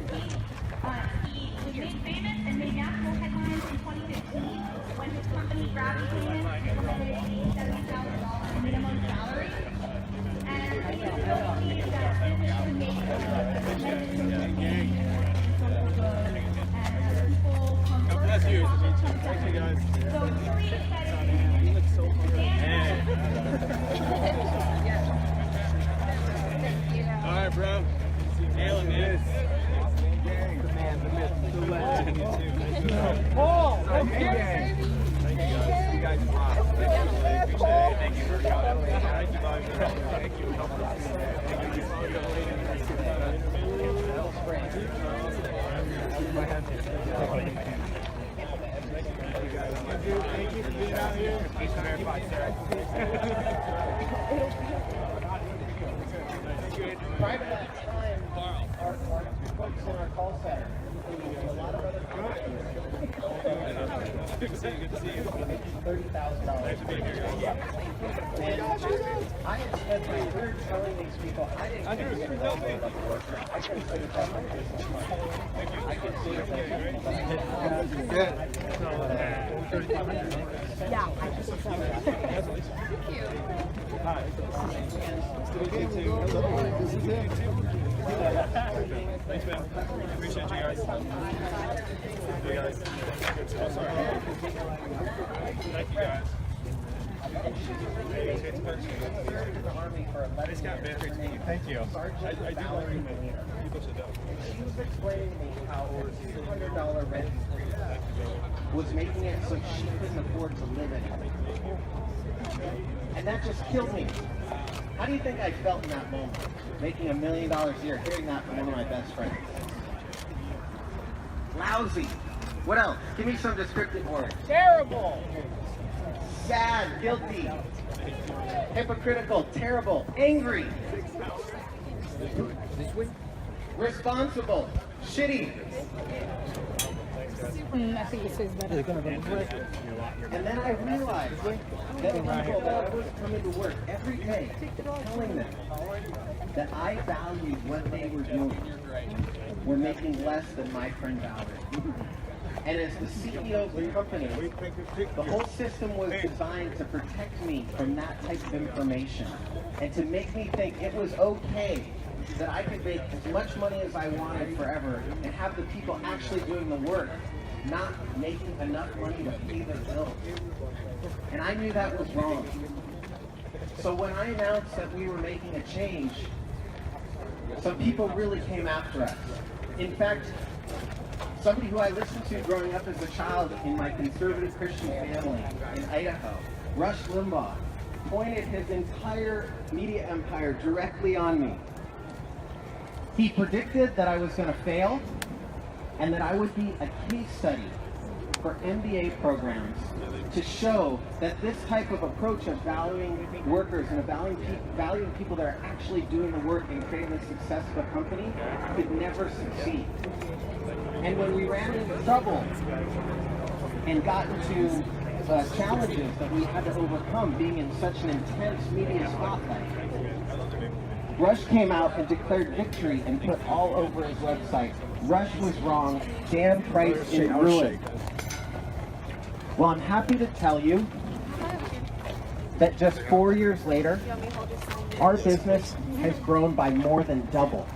He was made famous and made national headlines in 2015 when his company Gravity Payments implemented a $70,000 minimum salary. And he told me that business would make a tremendous improvement in social good and people come first. That's you. Thank you guys. So I'm really excited. You look so all right, bro. Nailing this. The man, the myth, the legend. Paul, thank you, guys. You guys rock. Thank you for coming. Thank you, Bobby. Thank you. Thank you for being out here. Thanks for verifying, sir. Private at the time, our folks in our call center, and a lot of other companies, Good to see you. Good to see you. $30,000. Thanks for being here, guys. And I had spent my career telling these people I didn't get to know them like a worker. I couldn't say that my business model. I could see Yeah, I just saw that. Thank you. Hi. Nice to meet you too. This is him. Thanks, man. Appreciate you guys. Hey, guys. Oh, sorry. Thank you, guys. Nice got better. Thank you. I do like people should know. She was explaining to me how $200 rent was making it so she couldn't afford to live in it. And that just killed me. How do you think I felt in that moment? Making $1 million a year, hearing that from one of my best friends. Lousy. What else? Give me some descriptive words. Terrible. Sad, guilty, hypocritical, terrible, angry, responsible, shitty. I think it says better. And then I realized that people that I was coming to work every day telling them that I valued what they were doing were making less than my friend Valerie. And as the CEO of the company, the whole system was designed to protect me from that type of information and to make me think it was okay that I could make as much money as I wanted forever and have the people actually doing the work not making enough money to pay their bills. And I knew that was wrong. So when I announced that we were making a change, some people really came after us. In fact, somebody who I listened to growing up as a child in my conservative Christian family in Idaho, Rush Limbaugh, pointed his entire media empire directly on me. He predicted that I was going to fail and that I would be a case study for MBA programs to show that this type of approach of valuing workers and valuing people that are actually doing the work and creating the success of a company could never succeed. And when we ran into trouble and got into challenges that we had to overcome being in such an intense media spotlight, Rush came out and declared victory and put all over his website, Rush was wrong, Dan Price is ruined. Well, I'm happy to tell you that just 4 years later, our business has grown by more than double.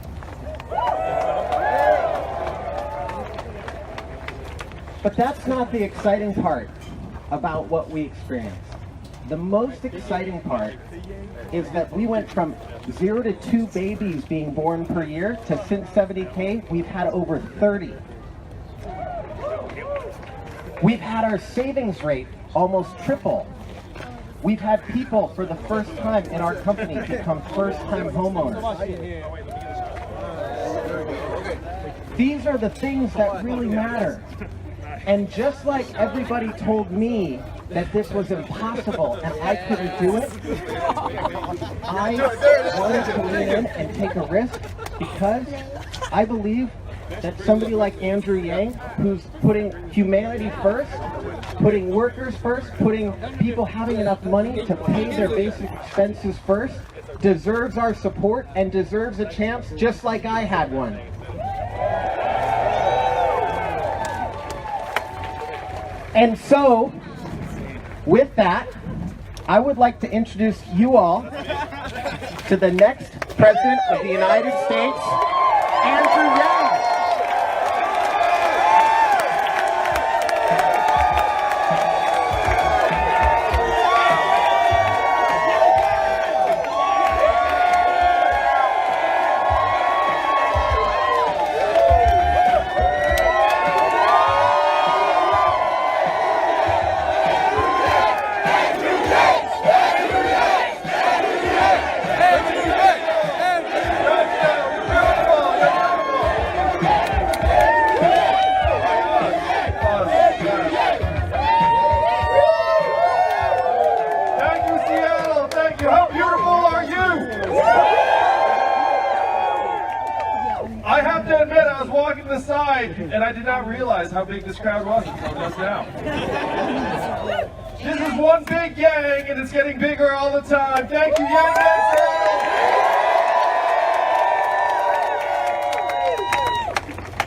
But that's not the exciting part about what we experienced. The most exciting part is that we went from 0 to 2 babies being born per year to since 70K, we've had over 30. We've had our savings rate almost triple. We've had people for the first time in our company become first-time homeowners. These are the things that really matter. And just like everybody told me that this was impossible and I couldn't do it, I wanted to lean in and take a risk because I believe that somebody like Andrew Yang, who's putting humanity first, putting workers first, putting people having enough money to pay their basic expenses first, deserves our support and deserves a chance just like I had one. And so, with that, I would like to introduce you all to the next President of the United States, Andrew Yang. I have to admit, I was walking to the side and I did not realize how big this crowd was until just now. This is one big gang and it's getting bigger all the time. Thank you, Yang.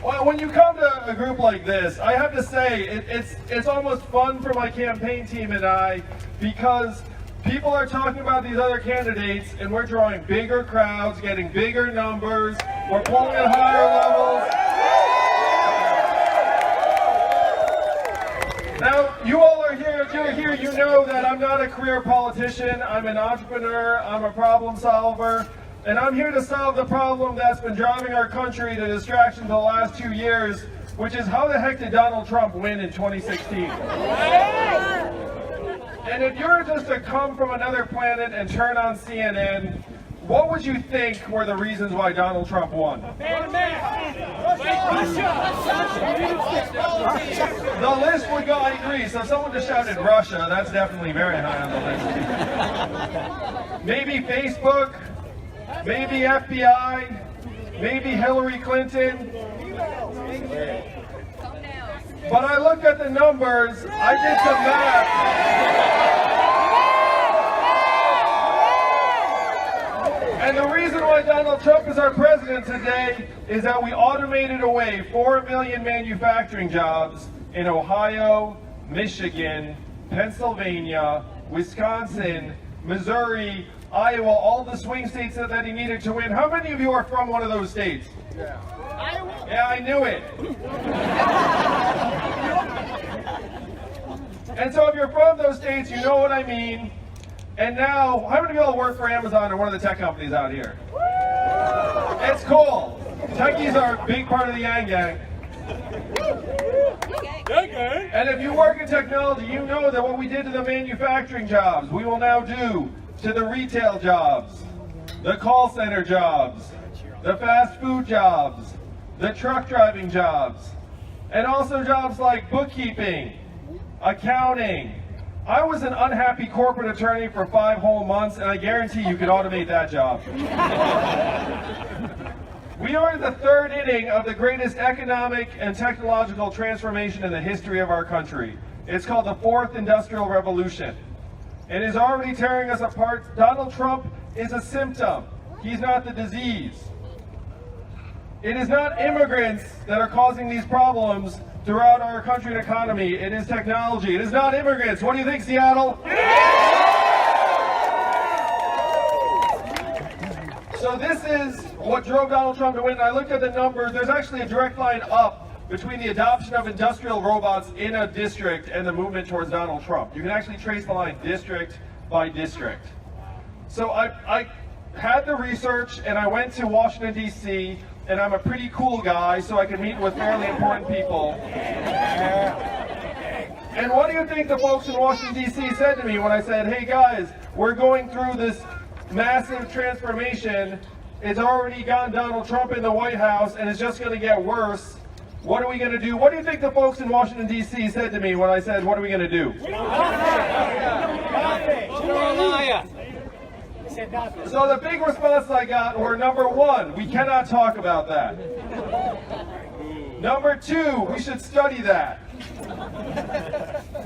Well, when you come to a group like this, I have to say it's almost fun for my campaign team and I, because people are talking about these other candidates and we're drawing bigger crowds, getting bigger numbers, we're polling at higher levels. Now, you all are here, if you're here, you know that I'm not a career politician, I'm an entrepreneur, I'm a problem solver, and I'm here to solve the problem that's been driving our country to distraction the last 2 years, which is how the heck did Donald Trump win in 2016? And if you were just to come from another planet and turn on CNN, what would you think were the reasons why Donald Trump won? The list would go, I agree, so if someone just shouted Russia, that's definitely very high on the list. Maybe Facebook, maybe FBI, maybe Hillary Clinton. But I looked at the numbers, I did some math. And the reason why Donald Trump is our president today is that we automated away 4 million manufacturing jobs in Ohio, Michigan, Pennsylvania, Wisconsin, Missouri, Iowa, all the swing states that he needed to win. How many of you are from one of those states? Yeah, I knew it. And so if you're from those states, you know what I mean. And now, how many of y'all work for Amazon or one of the tech companies out here? It's cool. Techies are a big part of the Yang Gang. And if you work in technology, you know that what we did to the manufacturing jobs, we will now do to the retail jobs, the call center jobs, the fast food jobs, the truck driving jobs, and also jobs like bookkeeping, accounting. I was an unhappy corporate attorney for 5 whole months, and I guarantee you could automate that job. We are in the 3rd inning of the greatest economic and technological transformation in the history of our country. It's called the 4th Industrial Revolution. It is already tearing us apart. Donald Trump is a symptom. He's not the disease. It is not immigrants that are causing these problems throughout our country and economy. It is technology. It is not immigrants. What do you think, Seattle? So this is what drove Donald Trump to win. I looked at the numbers. There's actually a direct line up between the adoption of industrial robots in a district and the movement towards Donald Trump. You can actually trace the line district by district. So I had the research and I went to Washington, D.C., and I'm a pretty cool guy, so I can meet with fairly important people. And what do you think the folks in Washington, D.C. said to me when I said, hey guys, we're going through this massive transformation. It's already gotten Donald Trump in the White House, and it's just going to get worse. What are we going to do? What do you think the folks in Washington, D.C. said to me when I said, what are we going to do? So the big response I got were, number 1, we cannot talk about that. Number 2, we should study that.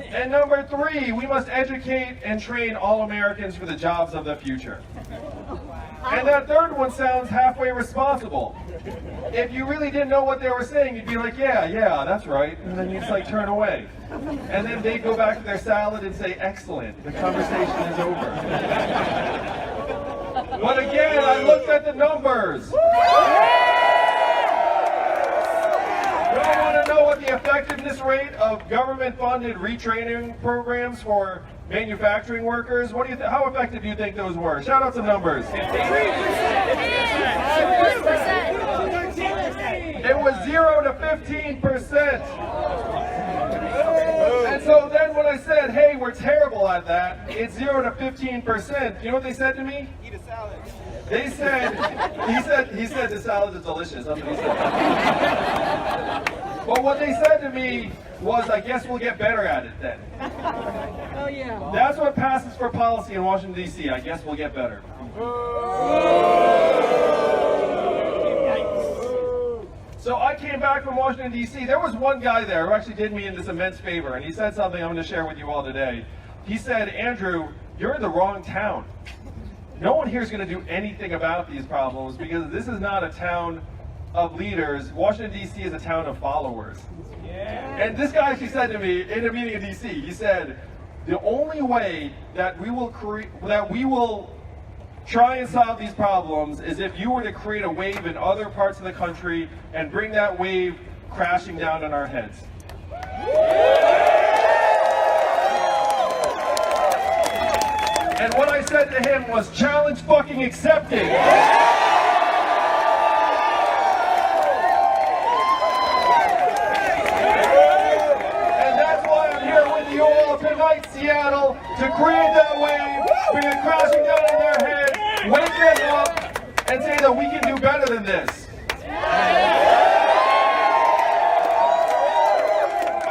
And number 3, we must educate and train all Americans for the jobs of the future. And that third one sounds halfway responsible. If you really didn't know what they were saying, you'd be like, yeah, that's right. And then you'd just like turn away. And then they'd go back to their salad and say, excellent, the conversation is over. But again, I looked at the numbers. You all want to know what the effectiveness rate of government-funded retraining programs for manufacturing workers? What do you how effective do you think those were? Shout out some numbers. It was 0 to 15%. And so then when I said, hey, we're terrible at that, it's 0 to 15%. You know what they said to me? Eat a salad. They said, he said the salad is delicious. That's what he said. But what they said to me was, I guess we'll get better at it then. Oh, yeah. That's what passes for policy in Washington, D.C. I guess we'll get better. So I came back from Washington, D.C. There was one guy there who actually did me in this immense favor, and he said something I'm going to share with you all today. He said, Andrew, you're in the wrong town. No one here is going to do anything about these problems because this is not a town of leaders. Washington, D.C. is a town of followers. Yeah. And this guy actually said to me in a meeting in D.C., he said, the only way that we will try and solve these problems is if you were to create a wave in other parts of the country and bring that wave crashing down on our heads. And what I said to him was, challenge fucking accepted. And that's why I'm here with you all tonight, Seattle, to create that wave, bring it crashing down on their head, wake them up, and say that we can do better than this.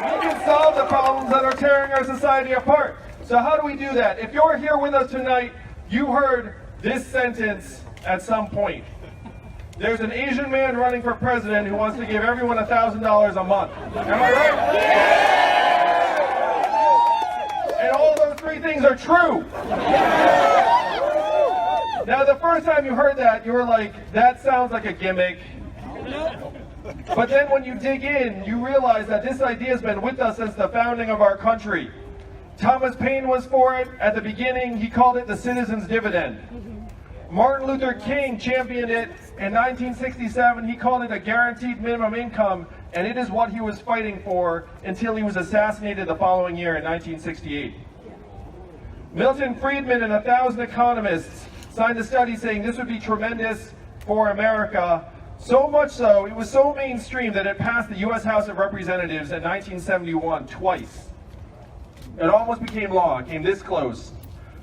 We can solve the problems that are tearing our society apart. So how do we do that? If you're here with us tonight, you heard this sentence at some point. There's an Asian man running for president who wants to give everyone $1,000 a month. Am I right? And all those three things are true. Now, the first time you heard that, you were like, that sounds like a gimmick. But then when you dig in, you realize that this idea has been with us since the founding of our country. Thomas Paine was for it. At the beginning, he called it the citizen's dividend. Martin Luther King championed it in 1967. He called it a guaranteed minimum income, and it is what he was fighting for until he was assassinated the following year in 1968. Milton Friedman and 1,000 economists signed a study saying this would be tremendous for America. So much so, it was so mainstream that it passed the U.S. House of Representatives in 1971 twice. It almost became law. It came this close.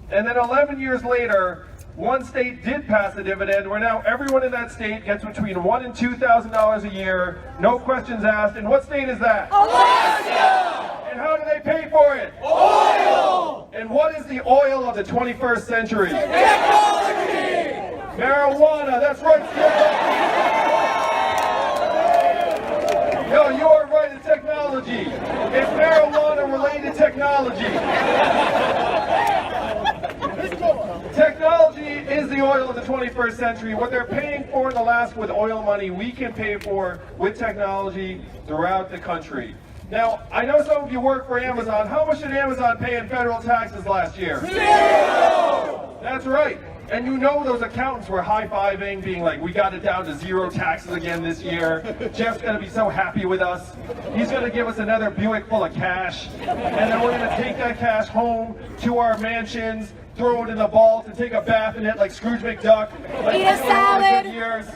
And then 11 years later, one state did pass the dividend, where now everyone in that state gets between $1,000 and $2,000 a year, no questions asked. And what state is that? Alaska! And how do they pay for it? Oil! And what is the oil of the 21st century? Technology! Marijuana, that's right. Yo, you are right, it's technology. It's marijuana-related technology. Technology is the oil of the 21st century. What they're paying for in Alaska with oil money, we can pay for with technology throughout the country. Now, I know some of you work for Amazon. How much did Amazon pay in federal taxes last year? 0! That's right. And you know those accountants were high-fiving, being like, we got it down to 0 taxes again this year. Jeff's going to be so happy with us. He's going to give us another Buick full of cash. And then we're going to take that cash home to our mansions, throw it in the vault, and take a bath in it like Scrooge McDuck. Like Eat a salad. Years.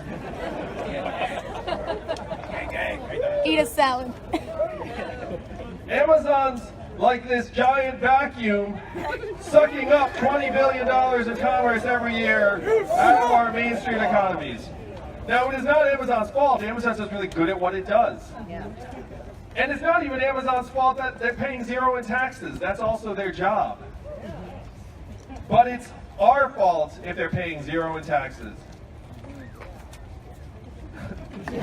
Eat a salad. Amazon's like this giant vacuum sucking up $20 billion in commerce every year out of our Main Street economies. Now, it is not Amazon's fault. Amazon's just really good at what it does. And it's not even Amazon's fault that they're paying 0 in taxes. That's also their job. But it's our fault if they're paying 0 in taxes. We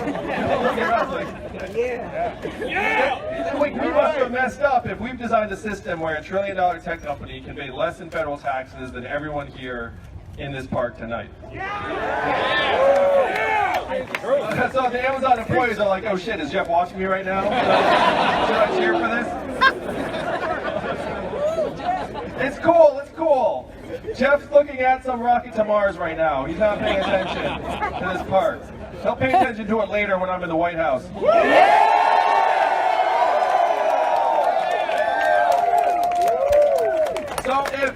must have messed up if we've designed a system where $1 trillion tech company can pay less in federal taxes than everyone here in this park tonight. So the Amazon employees are like, oh shit, is Jeff watching me right now? Should I cheer for this? It's cool, it's cool. Jeff's looking at some rocket to Mars right now. He's not paying attention to this park. He'll pay attention to it later when I'm in the White House. So if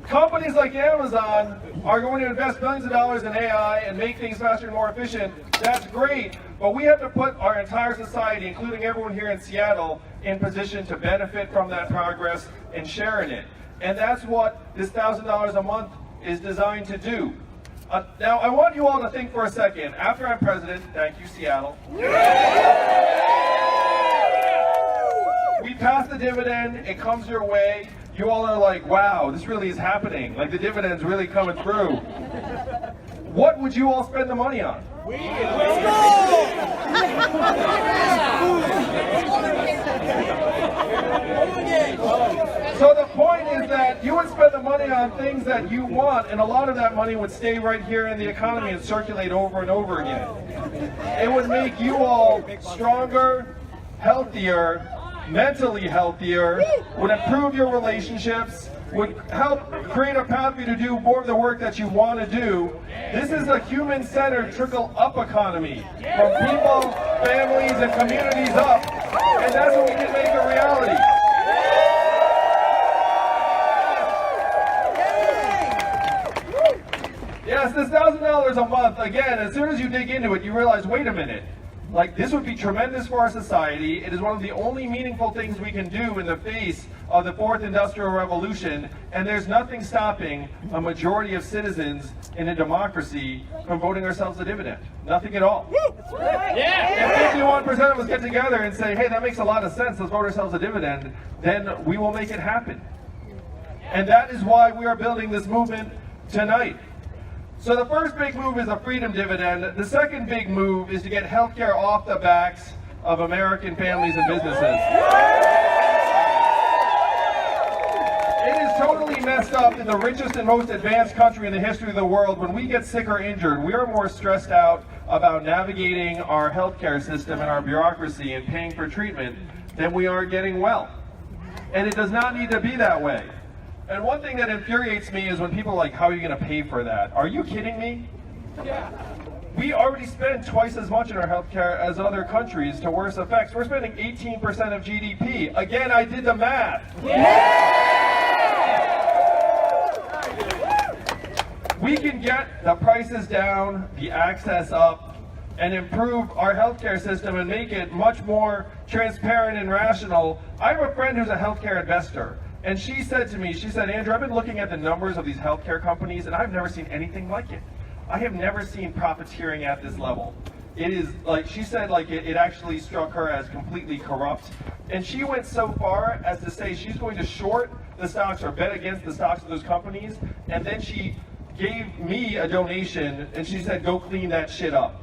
companies like Amazon are going to invest billions of dollars in AI and make things faster and more efficient, that's great, but we have to put our entire society, including everyone here in Seattle, in position to benefit from that progress and share in it. And that's what this $1,000 a month is designed to do. Now, I want you all to think for a second. After I'm president, thank you, Seattle. We pass the dividend, it comes your way. You all are like, wow, this really is happening. Like the dividend's really coming through. What would you all spend the money on? So the point is that you would spend the money on things that you want, and a lot of that money would stay right here in the economy and circulate over and over again. It would make you all stronger, healthier, mentally healthier, would improve your relationships, would help create a path for you to do more of the work that you want to do. This is a human-centered trickle-up economy, from people, families, and communities up, and that's what we can make a reality. Yes, this $1,000 a month, again, as soon as you dig into it, you realize, wait a minute, like this would be tremendous for our society. It is one of the only meaningful things we can do in the face of the fourth industrial revolution, and there's nothing stopping a majority of citizens in a democracy from voting ourselves a dividend. Nothing at all. If 51% of us get together and say, hey, that makes a lot of sense, let's vote ourselves a dividend, then we will make it happen. And that is why we are building this movement tonight. So the first big move is a freedom dividend. The second big move is to get healthcare off the backs of American families and businesses. It is totally messed up in the richest and most advanced country in the history of the world. When we get sick or injured, we are more stressed out about navigating our healthcare system and our bureaucracy and paying for treatment than we are getting well. And it does not need to be that way. And one thing that infuriates me is when people are like, how are you going to pay for that? Are you kidding me? Yeah. We already spend twice as much in our healthcare as other countries to worse effects. We're spending 18% of GDP. Again, I did the math. Yeah! We can get the prices down, the access up, and improve our healthcare system and make it much more transparent and rational. I have a friend who's a healthcare investor. And she said to me, she said, Andrew, I've been looking at the numbers of these healthcare companies and I've never seen anything like it. I have never seen profiteering at this level. It is like, she said, like it actually struck her as completely corrupt. And she went so far as to say she's going to short the stocks or bet against the stocks of those companies. And then she gave me a donation and she said, go clean that shit up.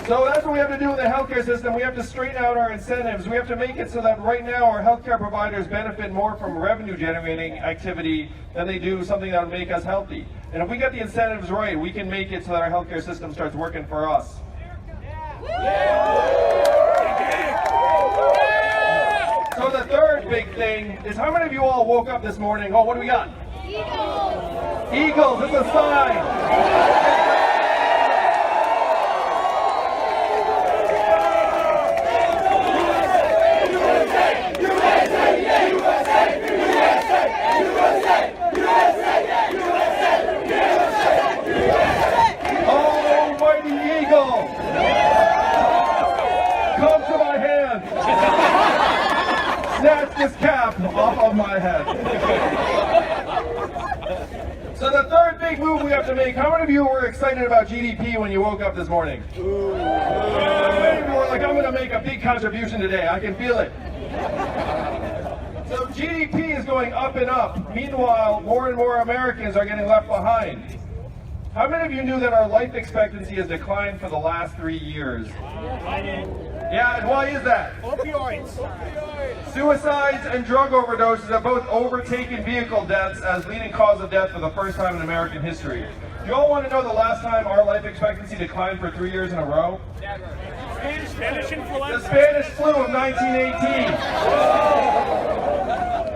So that's what we have to do in the healthcare system. We have to straighten out our incentives. We have to make it so that right now our healthcare providers benefit more from revenue generating activity than they do something that would make us healthy. And if we get the incentives right, we can make it so that our healthcare system starts working for us. So the third big thing is, how many of you all woke up this morning? Oh, what do we got? Eagles. Eagles, it's a sign. Snatch this cap off of my head. So the third big move we have to make, how many of you were excited about GDP when you woke up this morning? How many of you were like, I'm going to make a big contribution today, I can feel it. So GDP is going up and up. Meanwhile, more and more Americans are getting left behind. How many of you knew that our life expectancy has declined for the last 3 years? Yeah, and why is that? Opioids. Suicides and drug overdoses have both overtaken vehicle deaths as leading cause of death for the first time in American history. Do you all want to know the last time our life expectancy declined for 3 years in a row? Spanish influenza. The Spanish flu of 1918.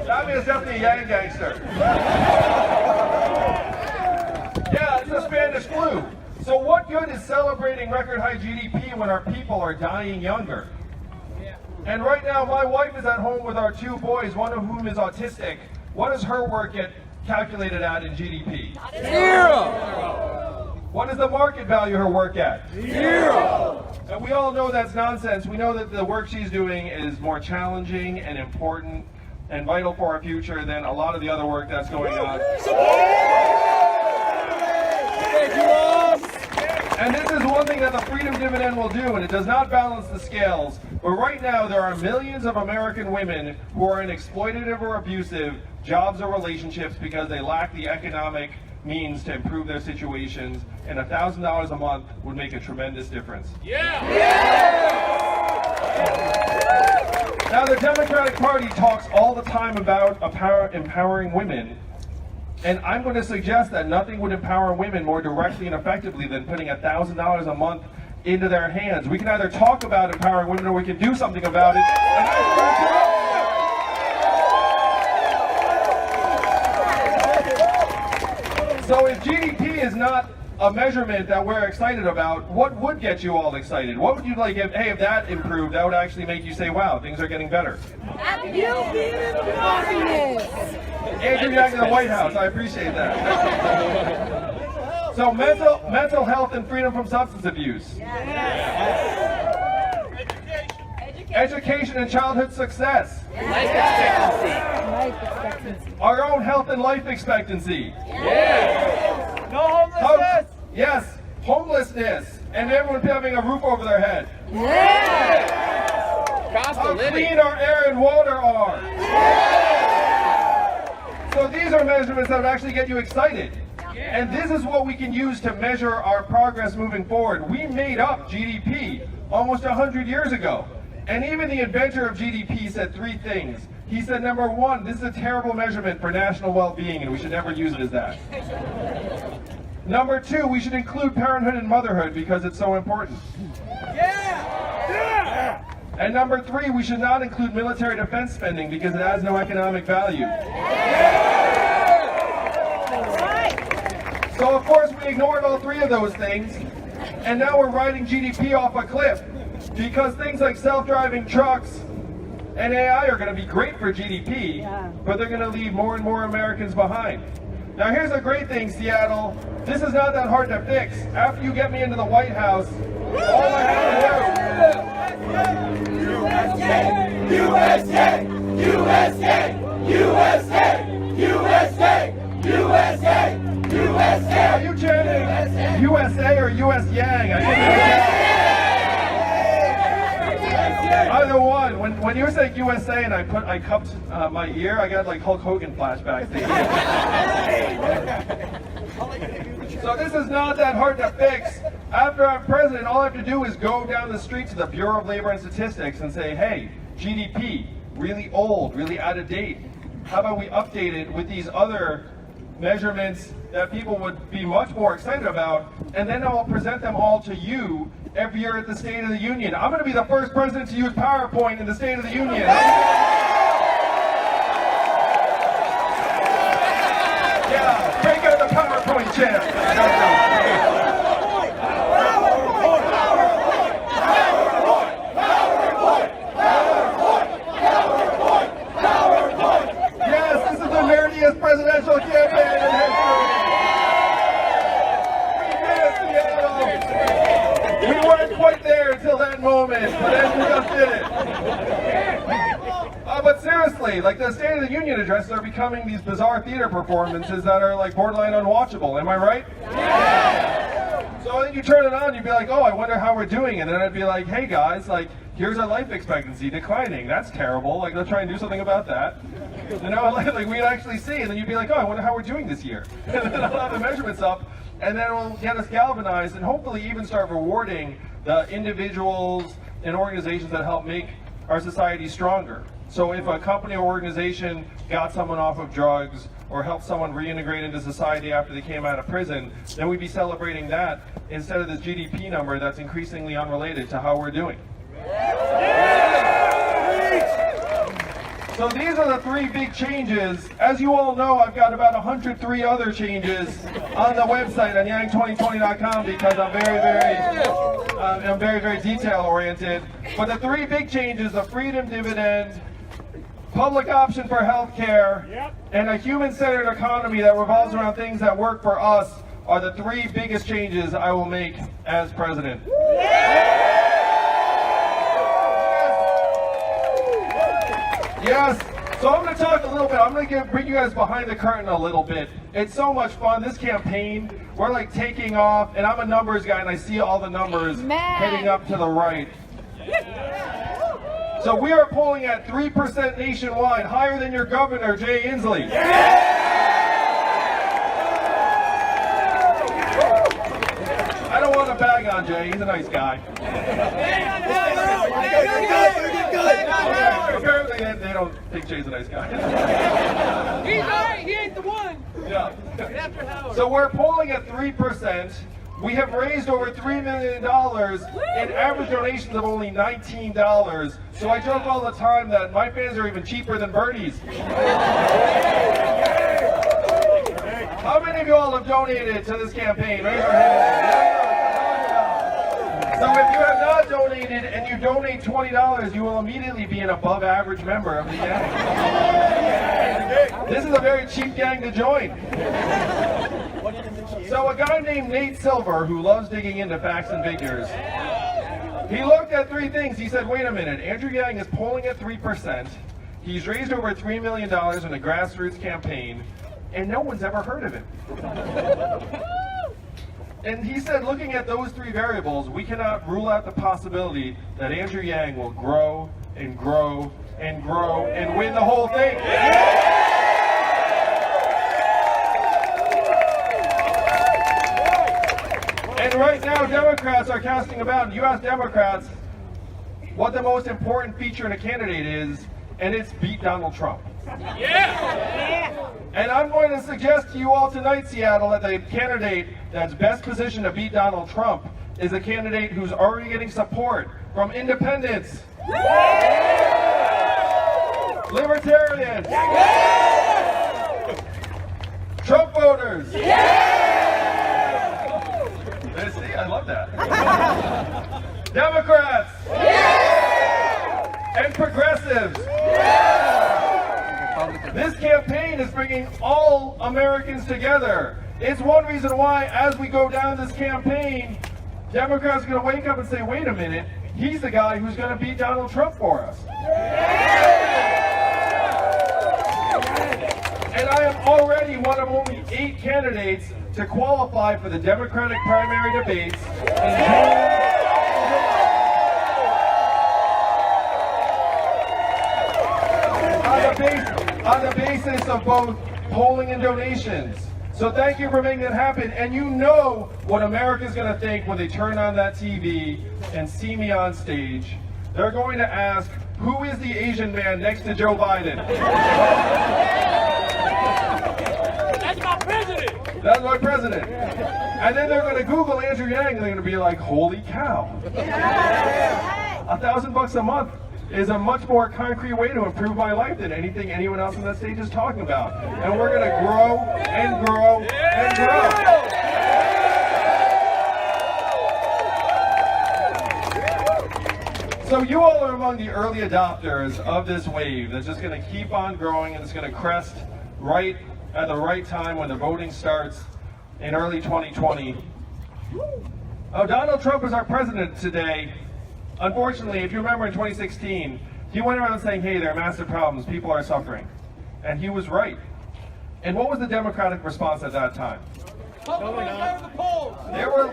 That means definitely a Yang gangster. Yeah, it's the Spanish flu. So what good is celebrating record high GDP when our people are dying younger? And right now, my wife is at home with our 2 boys, one of whom is autistic. What does her work get calculated at in GDP? 0. What is the market value her work at? 0. And we all know that's nonsense. We know that the work she's doing is more challenging and important and vital for our future than a lot of the other work that's going on. And this is one thing that the Freedom Dividend will do, and it does not balance the scales. But right now, there are millions of American women who are in exploitative or abusive jobs or relationships because they lack the economic means to improve their situations, and $1,000 a month would make a tremendous difference. Now, the Democratic Party talks all the time about empowering women, and I'm going to suggest that nothing would empower women more directly and effectively than putting $1,000 a month into their hands. We can either talk about empowering women or we can do something about it. So if GDP is not a measurement that we're excited about, what would get you all excited? What would you like if that improved, that would actually make you say, wow, things are getting better? You being in the darkness. Andrew Yang in the White House, I appreciate that. So mental health and freedom from substance abuse. Education and childhood success. Life expectancy. Our own health and life expectancy. No homelessness. Yes, homelessness, and everyone having a roof over their head. How clean our air and water are. So these are measurements that would actually get you excited. And this is what we can use to measure our progress moving forward. We made up GDP almost 100 years ago. And even the inventor of GDP said 3 things. He said, number 1, this is a terrible measurement for national well-being, and we should never use it as that. Number 2, we should include parenthood and motherhood because it's so important. And number 3, we should not include military defense spending because it has no economic value. So of course we ignored all 3 of those things, and now we're riding GDP off a cliff because things like self-driving trucks and AI are going to be great for GDP, but they're going to leave more and more Americans behind. Now here's the great thing, Seattle. This is not that hard to fix. After you get me into the White House, all I have to do... USA! USA! USA! USA! USA! USA! Are you chanting USA or US Yang? I can't either one. When you were saying USA and I cupped my ear, I got like Hulk Hogan flashbacks. So this is not that hard to fix. After I'm president, all I have to do is go down the street to the Bureau of Labor and Statistics and say, hey, GDP, really old, really out of date. How about we update it with these other measurements that people would be much more excited about, and then I'll present them all to you every year at the State of the Union. I'm going to be the first president to use PowerPoint in the State of the Union. Yeah, break out the PowerPoint champ. Yes, this is the nerdiest presidential campaign in history. We weren't quite there until that moment, but then we just did it. But seriously, like the State of the Union addresses are becoming these bizarre theater performances that are like borderline unwatchable. Am I right? So then you turn it on, you'd be like, oh, I wonder how we're doing. And then I'd be like, hey guys, like, here's our life expectancy declining. That's terrible. Like, let's try and do something about that. You know, like we'd actually see, and then you'd be like, oh, I wonder how we're doing this year. And then I'll have the measurements up, and then it'll get us galvanized and hopefully even start rewarding the individuals in organizations that help make our society stronger. So if a company or organization got someone off of drugs or helped someone reintegrate into society after they came out of prison, then we'd be celebrating that instead of this GDP number that's increasingly unrelated to how we're doing. So these are the three big changes. As you all know, I've got about 103 other changes on the website on yang2020.com because I'm very detail oriented. But the three big changes, the freedom dividend, public option for healthcare, and a human-centered economy that revolves around things that work for us, are the three biggest changes I will make as president. Yes, so I'm going to talk a little bit. I'm going to bring you guys behind the curtain a little bit. It's so much fun. This campaign, we're like taking off, and I'm a numbers guy, and I see all the numbers heading up to the right. So we are polling at 3% nationwide, higher than your governor, Jay Inslee. I don't want to bag on Jay. He's a nice guy. Apparently they don't think Jay's a nice guy. He's right. He ain't the one. Yeah. So we're polling at 3%. We have raised over $3 million in average donations of only $19. So I joke all the time that my fans are even cheaper than Bernie's. How many of you all have donated to this campaign? Raise your hand. So if you have not donated and you donate $20, you will immediately be an above average member of the gang. This is a very cheap gang to join. So a guy named Nate Silver, who loves digging into facts and figures, he looked at three things. He said, wait a minute, Andrew Yang is polling at 3%. He's raised over $3 million in a grassroots campaign, and no one's ever heard of him. And he said, looking at those three variables, we cannot rule out the possibility that Andrew Yang will grow and grow and grow and win the whole thing. And right now, Democrats are casting about, and you ask Democrats what the most important feature in a candidate is, and it's beat Donald Trump. Yeah! And I'm going to suggest to you all tonight, Seattle, that the candidate that's best positioned to beat Donald Trump is a candidate who's already getting support from independents, libertarians, Trump voters. See, I love that. Democrats and progressives. This campaign is bringing all Americans together. It's one reason why, as we go down this campaign, Democrats are going to wake up and say, wait a minute, he's the guy who's going to beat Donald Trump for us. And I am already one of only 8 candidates to qualify for the Democratic primary debates in June. On the basis of both polling and donations. So thank you for making that happen. And you know what America's going to think when they turn on that TV and see me on stage. They're going to ask, who is the Asian man next to Joe Biden? That's my president. That's my president. And then they're going to Google Andrew Yang and they're going to be like, holy cow. $1,000 a month is a much more concrete way to improve my life than anything anyone else on that stage is talking about. And we're going to grow and grow and grow. So you all are among the early adopters of this wave that's just going to keep on growing, and it's going to crest right at the right time when the voting starts in early 2020. Oh, Donald Trump is our president today. Unfortunately, if you remember in 2016, he went around saying, hey, there are massive problems, people are suffering. And he was right. And what was the Democratic response at that time? They were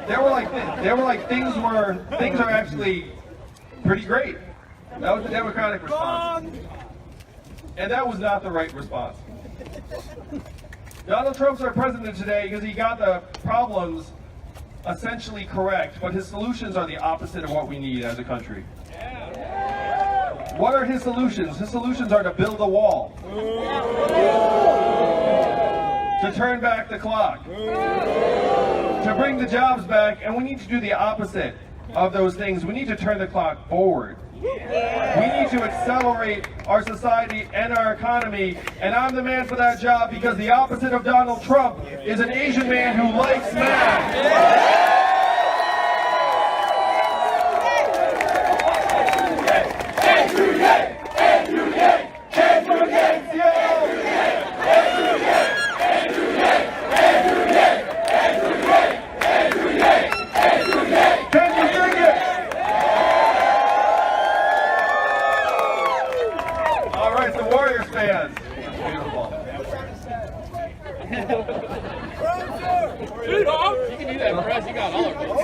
like things are actually pretty great. That was the Democratic response. And that was not the right response. Donald Trump's our president today because he got the problems essentially correct, but his solutions are the opposite of what we need as a country. What are his solutions? His solutions are to build a wall, to turn back the clock, to bring the jobs back, and we need to do the opposite of those things. We need to turn the clock forward. We need to accelerate our society and our economy, and I'm the man for that job because the opposite of Donald Trump is an Asian man who likes math.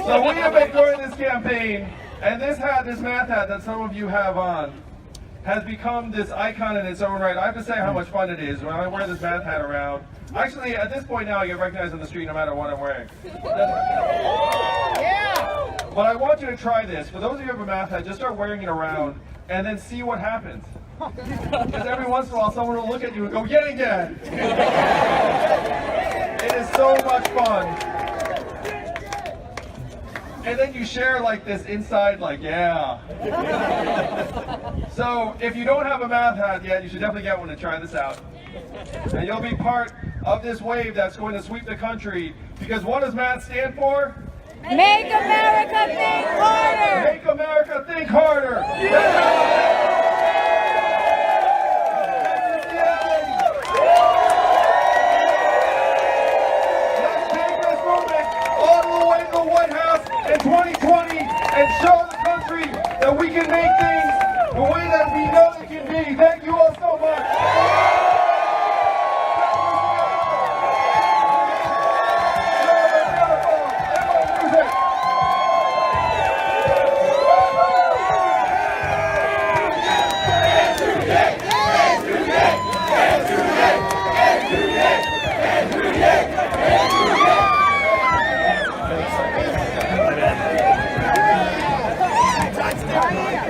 So we have been during this campaign, and this math hat that some of you have on, has become this icon in its own right. I have to say how much fun it is when I wear this math hat around. Actually, at this point now, you get recognized on the street no matter what I'm wearing. But I want you to try this. For those of you who have a math hat, just start wearing it around, and then see what happens. Because every once in a while, someone will look at you and go, "Yang again." It is so much fun. And then you share like this inside, like, yeah. So if you don't have a math hat yet, you should definitely get one and try this out. And you'll be part of this wave that's going to sweep the country. Because what does math stand for? Make America think harder! Make America think harder! Let's take this movement all the way to the White House in 2020 and show the country that we can make things the way that we know they can be. Thank you all so much. Yeah.